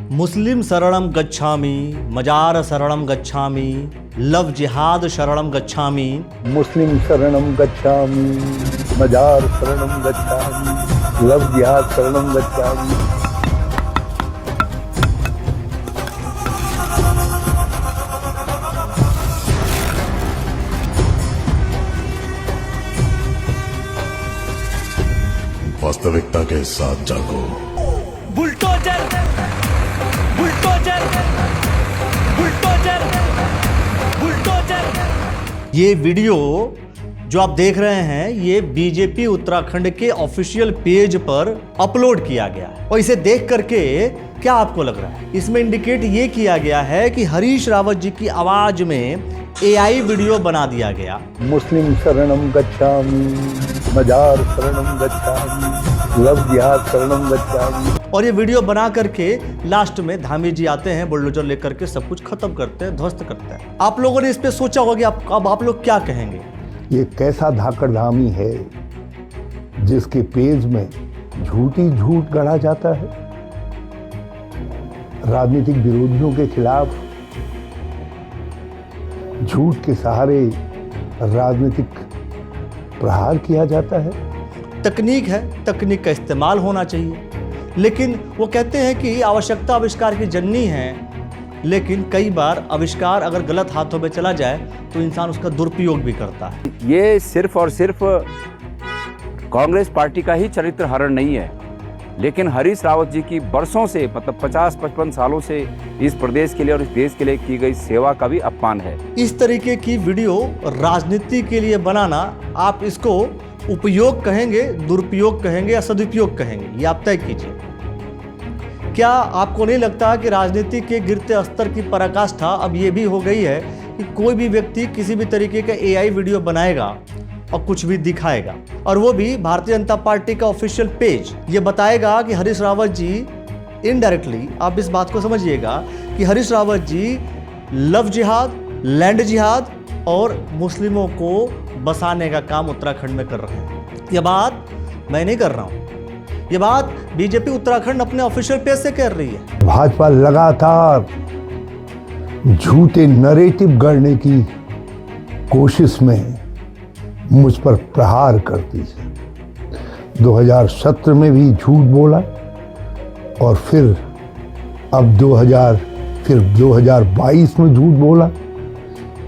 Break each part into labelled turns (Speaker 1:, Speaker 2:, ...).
Speaker 1: मुस्लिम शरणम गच्छामि, मजार शरणम गच्छामि, लव जिहाद शरणम गच्छामि।
Speaker 2: मुस्लिम शरणम गच्छामि, मजार शरणम गच्छामि, लव जिहाद शरणम गच्छामि।
Speaker 3: वास्तविकता के साथ जागो।
Speaker 4: Bulldozer bulldozer bulldozer bulldozer.
Speaker 1: ये वीडियो जो आप देख रहे हैं ये बीजेपी उत्तराखंड के ऑफिशियल पेज पर अपलोड किया गया है और इसे देख करके क्या आपको लग रहा है? इसमें इंडिकेट ये किया गया है कि हरीश रावत जी की आवाज में AI वीडियो बना दिया गया।
Speaker 2: मुस्लिम शरणम गच्छामि, मजार शरणम गच्छामि, लव जिहाद शरणम गच्छामि।
Speaker 1: और ये वीडियो बना करके लास्ट में धामी जी आते हैं बुलडोजर लेकर के सब कुछ खत्म करते हैं, ध्वस्त करते हैं। आप लोगों ने इस पे सोचा होगा कि अब आप लोग क्या कहेंगे?
Speaker 2: ये कैसा धाकड़ धामी है जिसके पेज में झूठी झूठ गढ़ा जाता है, राजनीतिक विरोधियों के खिलाफ झूठ के सहारे राजनीतिक प्रहार किया जाता है।
Speaker 1: तकनीक है, तकनीक का इस्तेमाल होना चाहिए, लेकिन वो कहते हैं कि आवश्यकता आविष्कार की जननी है, लेकिन कई बार आविष्कार अगर गलत हाथों में चला जाए तो इंसान उसका दुरुपयोग भी करता है।
Speaker 5: ये सिर्फ और सिर्फ कांग्रेस पार्टी का ही चरित्र हरण नहीं है, लेकिन हरीश रावत जी की बरसों से मतलब 50-55 सालों से इस प्रदेश के लिए और इस देश के लिए की गई सेवा का भी अपमान है। इस
Speaker 1: तरीके की वीडियो राजनीति के लिए बनाना, आप इसको उपयोग कहेंगे, दुरुपयोग कहेंगे या सदुपयोग कहेंगे, ये आप तय कीजिए। क्या आपको नहीं लगता कि राजनीति के गिरते स्तर की पराकाष्ठा अब ये भी हो गई है कि कोई भी व्यक्ति किसी भी तरीके का AI वीडियो बनाएगा और कुछ भी दिखाएगा, और वो भी भारतीय जनता पार्टी का ऑफिशियल पेज ये बताएगा कि हरीश रावत जी इनडायरेक्टली, आप इस बात को समझिएगा कि हरीश रावत जी लव जिहाद, लैंड जिहाद और मुस्लिमों को बसाने का काम उत्तराखंड में कर रहे हैं। ये बात मैं नहीं कर रहा हूँ, ये बात बीजेपी उत्तराखंड अपने ऑफिशियल पेज से कर रही है।
Speaker 2: भाजपा लगातार झूठे नरेटिव गढ़ने की कोशिश में मुझ पर प्रहार करती है। 2017 में भी झूठ बोला और फिर 2022 में झूठ बोला,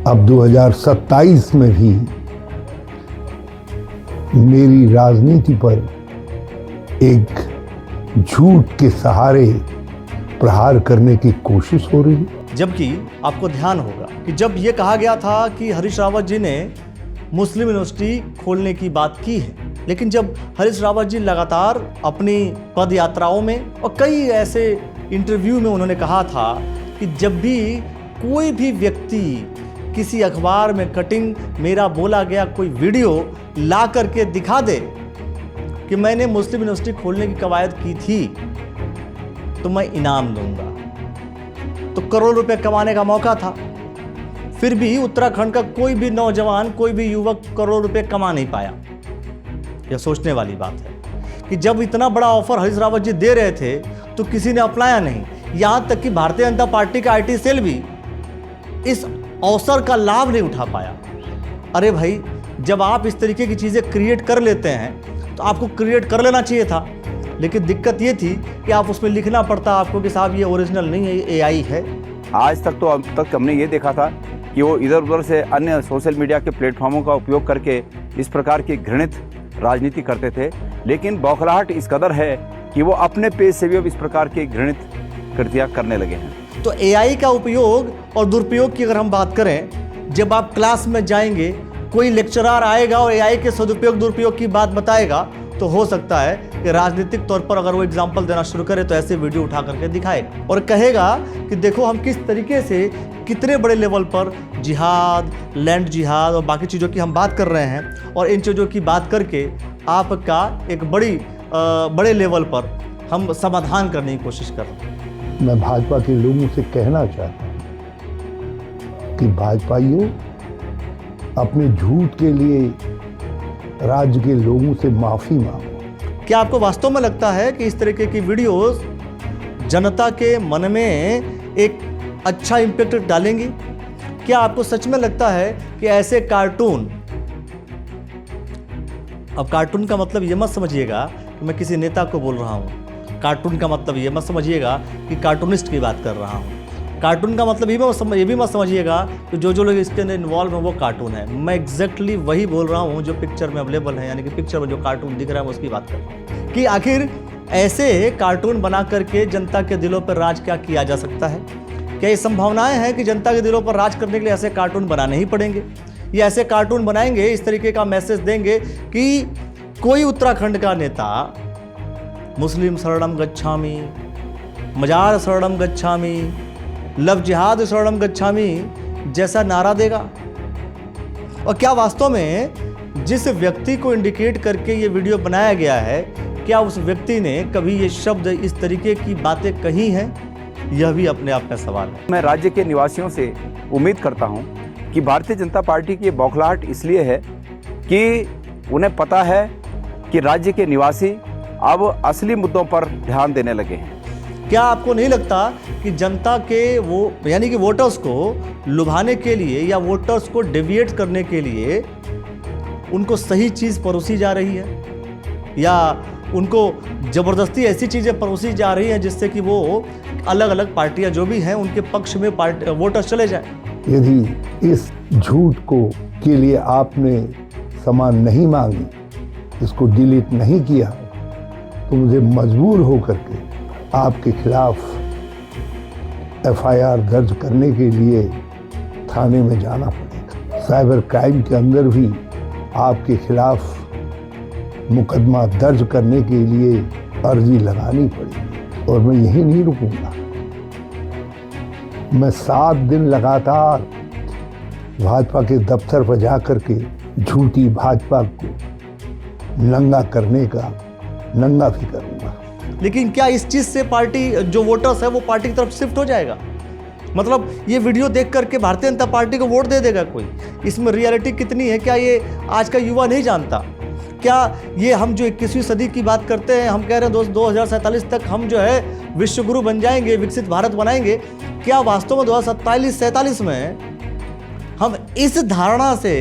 Speaker 2: अब 2027 में भी मेरी राजनीति पर एक झूठ के सहारे प्रहार करने की कोशिश हो रही है।
Speaker 1: जबकि आपको ध्यान होगा कि जब ये कहा गया था कि हरीश रावत जी ने मुस्लिम यूनिवर्सिटी खोलने की बात की है, लेकिन जब हरीश रावत जी लगातार अपनी पद यात्राओं में और कई ऐसे इंटरव्यू में उन्होंने कहा था कि जब भी कोई भी व्यक्ति किसी अखबार में कटिंग मेरा बोला गया कोई वीडियो ला करके दिखा दे कि मैंने मुस्लिम यूनिवर्सिटी खोलने की कवायद की थी तो मैं इनाम दूंगा। तो करोड़ रुपए कमाने का मौका था, फिर भी उत्तराखंड का कोई भी नौजवान, कोई भी युवक करोड़ रुपए कमा नहीं पाया। यह सोचने वाली बात है कि जब इतना बड़ा ऑफर हरीश रावत जी दे रहे थे तो किसी ने अपनाया नहीं। यहां तक कि भारतीय जनता पार्टी का IT सेल भी इस अवसर का लाभ नहीं उठा पाया। अरे भाई, जब आप इस तरीके की चीजें क्रिएट कर लेते हैं तो आपको क्रिएट कर लेना चाहिए था, लेकिन दिक्कत ये थी कि आप उसमें लिखना पड़ता आपको कि साहब ये ओरिजिनल नहीं है, ये AI है।
Speaker 5: आज तक तो अब तक हमने ये देखा था कि वो इधर उधर से अन्य सोशल मीडिया के प्लेटफॉर्मों का उपयोग करके इस प्रकार की घृणित राजनीति करते थे, लेकिन बौखलाहट इस कदर है कि वो अपने पेज से भी अब इस प्रकार की घृणित कृतियाँ करने लगे हैं।
Speaker 1: तो AI का उपयोग और दुरुपयोग की अगर हम बात करें, जब आप क्लास में जाएंगे, कोई लेक्चरर आएगा और AI के सदुपयोग दुरुपयोग की बात बताएगा, तो हो सकता है कि राजनीतिक तौर पर अगर वो एग्जाम्पल देना शुरू करे तो ऐसे वीडियो उठा करके दिखाएगा और कहेगा कि देखो हम किस तरीके से कितने बड़े लेवल पर जिहाद, लैंड जिहाद और बाकी चीज़ों की हम बात कर रहे हैं, और इन चीज़ों की बात करके आपका एक बड़े लेवल पर हम समाधान करने की कोशिश कर रहे हैं।
Speaker 2: मैं भाजपा के लोगों से कहना चाहता हूं कि भाजपाइयों, अपने झूठ के लिए राज्य के लोगों से माफी मांगो।
Speaker 1: क्या आपको वास्तव में लगता है कि इस तरीके की वीडियोस जनता के मन में एक अच्छा इम्पैक्ट डालेंगी? क्या आपको सच में लगता है कि ऐसे कार्टून, अब कार्टून का मतलब ये मत समझिएगा कि मैं किसी नेता को बोल रहा हूँ, कार्टून का मतलब ये मत समझिएगा कि कार्टूनिस्ट की बात कर रहा हूँ, कार्टून का मतलब ये भी मत समझिएगा कि जो लोग इसके अंदर इन्वॉल्व हैं वो कार्टून है। मैं एग्जैक्टली वही बोल रहा हूँ जो पिक्चर में अवेलेबल है, यानी कि पिक्चर में जो कार्टून दिख रहा है उसकी बात कर रहा हूँ कि आखिर ऐसे कार्टून बना करके जनता के दिलों पर राज क्या किया जा सकता है? क्या ये संभावनाएं हैं कि जनता के दिलों पर राज करने के लिए ऐसे कार्टून बनाने ही पड़ेंगे? ये ऐसे कार्टून बनाएंगे, इस तरीके का मैसेज देंगे कि कोई उत्तराखंड का नेता मुस्लिम शरणम गच्छामि, मजार शरणम गच्छामि, लव जिहाद शरणम गच्छामि जैसा नारा देगा? और क्या वास्तव में जिस व्यक्ति को इंडिकेट करके ये वीडियो बनाया गया है, क्या उस व्यक्ति ने कभी ये शब्द इस तरीके की बातें कही हैं? यह भी अपने आप में सवाल है।
Speaker 5: मैं राज्य के निवासियों से उम्मीद करता हूं कि भारतीय जनता पार्टी की बौखलाहट इसलिए है कि उन्हें पता है कि राज्य के निवासी अब असली मुद्दों पर ध्यान देने लगे हैं।
Speaker 1: क्या आपको नहीं लगता कि जनता के वो यानी कि वोटर्स को लुभाने के लिए या वोटर्स को डेविएट करने के लिए उनको सही चीज़ परोसी जा रही है, या उनको ज़बरदस्ती ऐसी चीज़ें परोसी जा रही हैं जिससे कि वो अलग अलग पार्टियां जो भी हैं उनके पक्ष में वोटर्स चले जाएं?
Speaker 2: यदि इस झूठ को के लिए आपने सामान नहीं मांगी, इसको डिलीट नहीं किया, तो मुझे मजबूर होकर के आपके खिलाफ एफआईआर दर्ज करने के लिए थाने में जाना पड़ेगा। साइबर क्राइम के अंदर भी आपके खिलाफ मुकदमा दर्ज करने के लिए अर्जी लगानी पड़ेगी। और मैं यही नहीं रुकूंगा, मैं 7 दिन लगातार भाजपा के दफ्तर पर जाकर के झूठी भाजपा को नंगा करने का नंगा भी करूंगा।
Speaker 1: लेकिन क्या इस चीज़ से पार्टी जो वोटर्स है वो पार्टी की तरफ शिफ्ट हो जाएगा? मतलब ये वीडियो देख करके भारतीय जनता पार्टी को वोट दे देगा कोई? इसमें रियलिटी कितनी है क्या ये आज का युवा नहीं जानता? क्या ये हम जो 21वीं सदी की बात करते हैं, हम कह रहे हैं दोस्त 2047 तक हम जो है विश्व गुरु बन जाएंगे, विकसित भारत बनाएंगे, क्या वास्तव में 2047 में हम इस धारणा से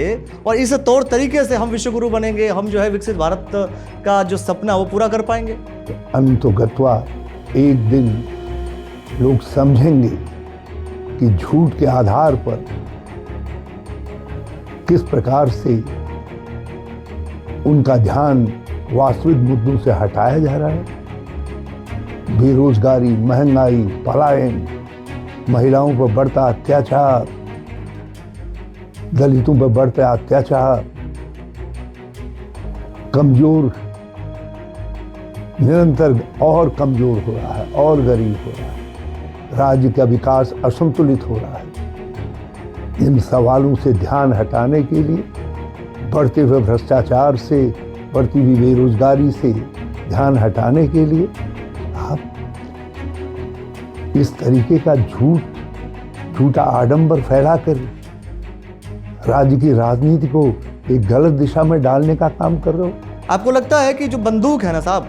Speaker 1: और इस तौर तरीके से हम विश्व गुरु बनेंगे, हम जो है विकसित भारत का जो सपना वो पूरा कर पाएंगे?
Speaker 2: अंतोगत्वा एक दिन लोग समझेंगे कि झूठ के आधार पर किस प्रकार से उनका ध्यान वास्तविक मुद्दों से हटाया जा रहा है। बेरोजगारी, महंगाई, पलायन, महिलाओं पर बढ़ता अत्याचार, दलितों पर बढ़ता अत्याचार, कमजोर निरंतर और कमजोर हो रहा है और गरीब हो रहा है, राज्य का विकास असंतुलित हो रहा है। इन सवालों से ध्यान हटाने के लिए, बढ़ते हुए भ्रष्टाचार से, बढ़ती हुई बेरोजगारी से ध्यान हटाने के लिए आप इस तरीके का झूठा आडंबर फैलाकर राज्य की राजनीति को एक गलत दिशा में डालने का काम कर रहे हो।
Speaker 1: आपको लगता है कि जो बंदूक है ना साहब,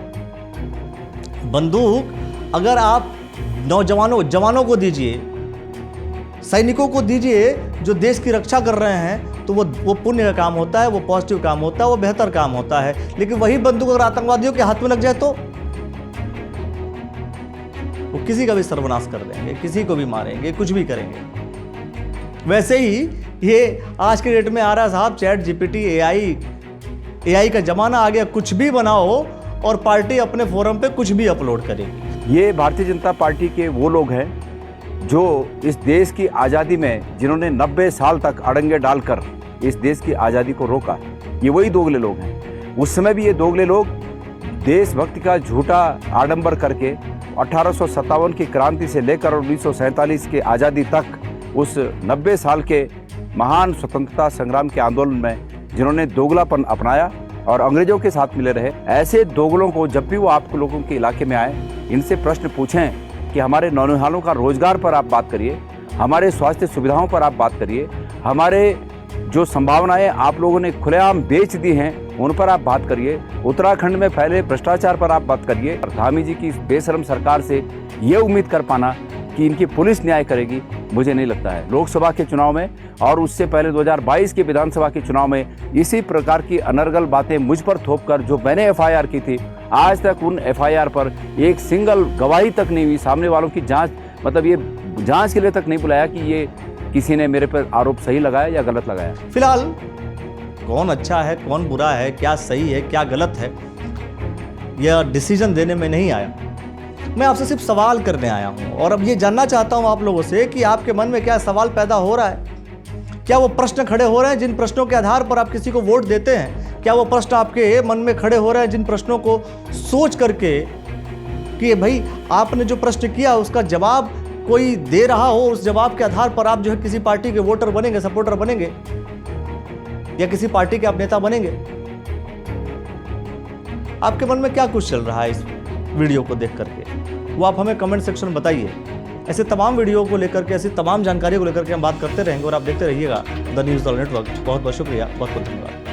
Speaker 1: बंदूक अगर आप जवानों को दीजिए, सैनिकों को दीजिए जो देश की रक्षा कर रहे हैं, तो वो पुण्य का काम होता है, वो पॉजिटिव काम होता है, वो बेहतर काम होता है। लेकिन वही बंदूक अगर आतंकवादियों के हाथ में लग जाए तो वो किसी का भी सर्वनाश कर देंगे, किसी को भी मारेंगे, कुछ भी करेंगे। वैसे ही ये आज के डेट में आ रहा है साहब, चैट जीपीटी, एआई का जमाना आ गया। कुछ भी बनाओ और पार्टी अपने फोरम पे कुछ भी अपलोड करेगी।
Speaker 5: ये भारतीय जनता पार्टी के वो लोग हैं जो इस देश की आज़ादी में, जिन्होंने 90 साल तक अड़ंगे डालकर इस देश की आज़ादी को रोका, ये वही दोगले लोग हैं। उस समय भी ये दोगले लोग देशभक्ति का झूठा आडंबर करके 1857 की क्रांति से लेकर 1947 के आज़ादी तक उस 90 साल के महान स्वतंत्रता संग्राम के आंदोलन में जिन्होंने दोगलापन अपनाया और अंग्रेजों के साथ मिले रहे, ऐसे दोगलों को जब भी वो आप लोगों के इलाके में आए, इनसे प्रश्न पूछें कि हमारे नौनिहालों का रोजगार पर आप बात करिए, हमारे स्वास्थ्य सुविधाओं पर आप बात करिए, हमारे जो संभावनाएं आप लोगों ने खुलेआम बेच दी हैं उन पर आप बात करिए। उत्तराखंड में फैले भ्रष्टाचार पर आप बात करिए। और धामी जी की इस बेशरम सरकार से ये उम्मीद कर पाना कि इनकी पुलिस न्याय करेगी, मुझे नहीं लगता है। लोकसभा के चुनाव में और उससे पहले 2022 के विधानसभा के चुनाव में इसी प्रकार की अनर्गल बातें मुझ पर थोपकर जो मैंने एफआईआर की थी, आज तक उन एफआईआर पर एक सिंगल गवाही तक नहीं हुई। सामने वालों की जांच, मतलब ये जांच के लिए तक नहीं बुलाया कि ये किसी ने मेरे पर आरोप सही लगाया या गलत लगाया।
Speaker 1: फिलहाल कौन अच्छा है, कौन बुरा है, क्या सही है, क्या गलत है, यह डिसीजन देने में नहीं आया। मैं आपसे सिर्फ सवाल करने आया हूं और अब ये जानना चाहता हूं आप लोगों से कि आपके मन में क्या सवाल पैदा हो रहा है। क्या वो प्रश्न खड़े हो रहे हैं जिन प्रश्नों के आधार पर आप किसी को वोट देते हैं? क्या वो प्रश्न आपके मन में खड़े हो रहे हैं जिन प्रश्नों को सोच करके कि भाई आपने जो प्रश्न किया उसका जवाब कोई दे रहा हो, उस जवाब के आधार पर आप जो है किसी पार्टी के वोटर बनेंगे, सपोर्टर बनेंगे या किसी पार्टी के आप नेता बनेंगे? आपके मन में क्या कुछ चल रहा है इस वीडियो को देख करके, वो आप हमें कमेंट सेक्शन में बताइए। ऐसे तमाम वीडियो को लेकर के, ऐसी तमाम जानकारी को लेकर के हम बात करते रहेंगे और आप देखते रहिएगा द न्यूज़ नेटवर्क। बहुत बहुत शुक्रिया, बहुत बहुत धन्यवाद।